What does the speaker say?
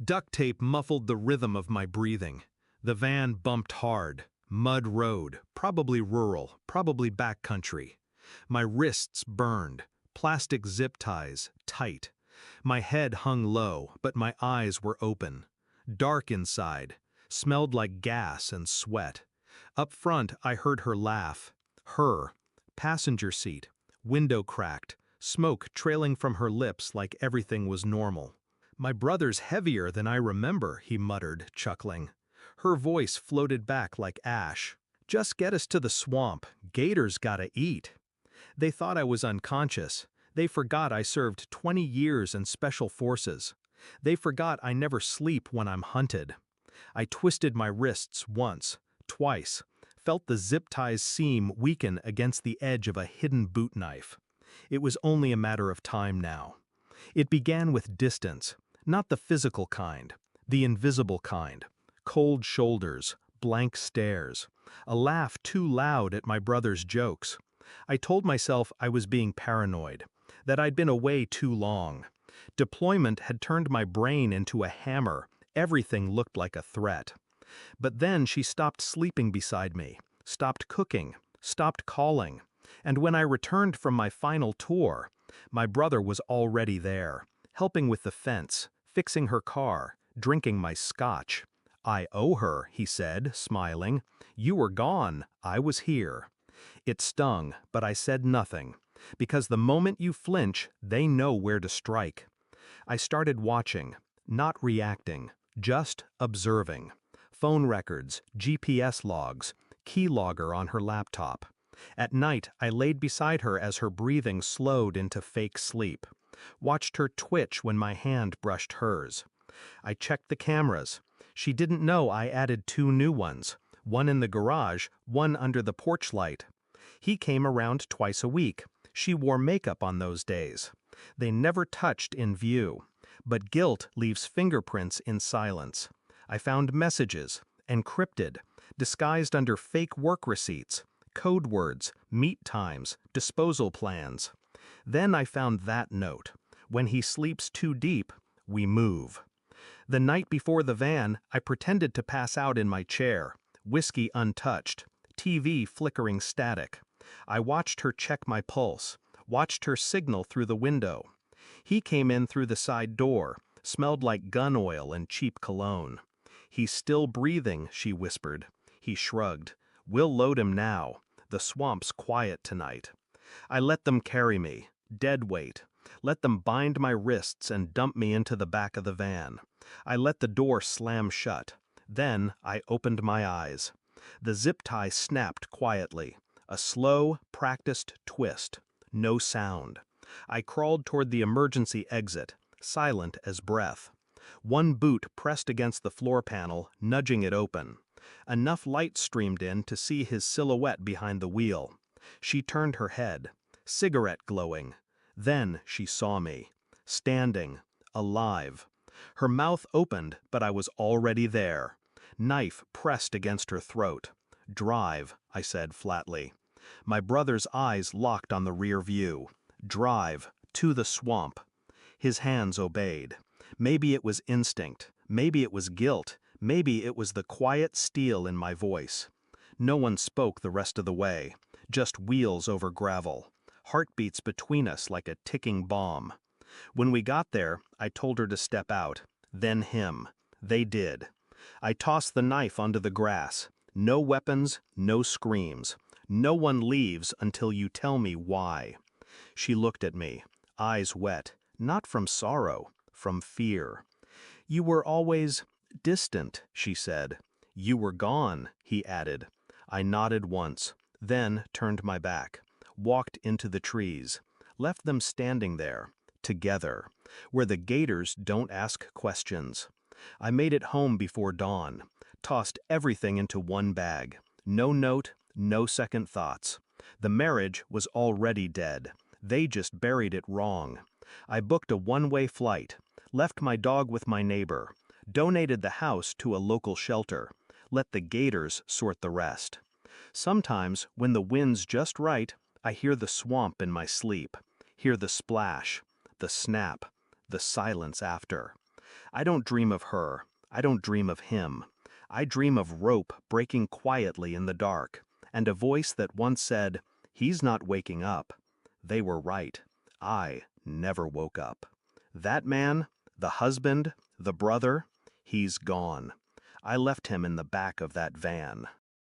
Duct tape muffled the rhythm of my breathing. The van bumped hard. Mud road, probably rural, probably backcountry. My wrists burned. Plastic zip ties, tight. My head hung low, but my eyes were open. Dark inside. Smelled like gas and sweat. Up front, I heard her laugh. Her. Passenger seat. Window cracked. Smoke trailing from her lips like everything was normal. "My brother's heavier than I remember," he muttered, chuckling. Her voice floated back like ash. "Just get us to the swamp. Gators gotta eat." They thought I was unconscious. They forgot I served 20 years in special forces. They forgot I never sleep when I'm hunted. I twisted my wrists once, twice, felt the zip ties seam weaken against the edge of a hidden boot knife. It was only a matter of time now. It began with distance, not the physical kind, the invisible kind. Cold shoulders, blank stares, a laugh too loud at my brother's jokes. I told myself I was being paranoid, that I'd been away too long. Deployment had turned my brain into a hammer. Everything looked like a threat. But then she stopped sleeping beside me, stopped cooking, stopped calling. And when I returned from my final tour, my brother was already there, helping with the fence, fixing her car, drinking my scotch. "I owe her," he said, smiling. "You were gone, I was here." It stung, but I said nothing, because the moment you flinch, they know where to strike. I started watching, not reacting, just observing. Phone records, GPS logs, keylogger on her laptop. At night, I laid beside her as her breathing slowed into fake sleep. Watched her twitch when my hand brushed hers. I checked the cameras. She didn't know I added 2 new ones, one in the garage, one under the porch light. He came around twice a week. She wore makeup on those days. They never touched in view. But guilt leaves fingerprints in silence. I found messages, encrypted, disguised under fake work receipts, code words, meet times, disposal plans. Then I found that note. "When he sleeps too deep, we move." The night before the van, I pretended to pass out in my chair, whiskey untouched, TV flickering static. I watched her check my pulse, watched her signal through the window. He came in through the side door, smelled like gun oil and cheap cologne. "He's still breathing," she whispered. He shrugged. "We'll load him now. The swamp's quiet tonight." I let them carry me, dead weight. Let them bind my wrists and dump me into the back of the van. I let the door slam shut. Then I opened my eyes. The zip tie snapped quietly. A slow, practiced twist. No sound. I crawled toward the emergency exit, silent as breath. One boot pressed against the floor panel, nudging it open. Enough light streamed in to see his silhouette behind the wheel. She turned her head, cigarette glowing. Then she saw me, standing, alive. Her mouth opened, but I was already there. Knife pressed against her throat. "Drive," I said flatly. My brother's eyes locked on the rear view. "Drive, to the swamp." His hands obeyed. Maybe it was instinct, maybe it was guilt, maybe it was the quiet steel in my voice. No one spoke the rest of the way, just wheels over gravel, heartbeats between us like a ticking bomb. When we got there, I told her to step out, then him. They did. I tossed the knife onto the grass. No weapons, no screams. No one leaves until you tell me why. She looked at me, eyes wet, not from sorrow, from fear. "You were always distant," she said. "You were gone," he added. I nodded once, then turned my back, walked into the trees, left them standing there, together, where the gators don't ask questions. I made it home before dawn, tossed everything into one bag. No note, no second thoughts. The marriage was already dead. They just buried it wrong. I booked a one-way flight, left my dog with my neighbor, donated the house to a local shelter, let the gators sort the rest. Sometimes, when the wind's just right, I hear the swamp in my sleep, hear the splash, the snap, the silence after. I don't dream of her. I don't dream of him. I dream of rope breaking quietly in the dark, and a voice that once said, "He's not waking up." They were right. I never woke up. That man, the husband, the brother, he's gone. I left him in the back of that van.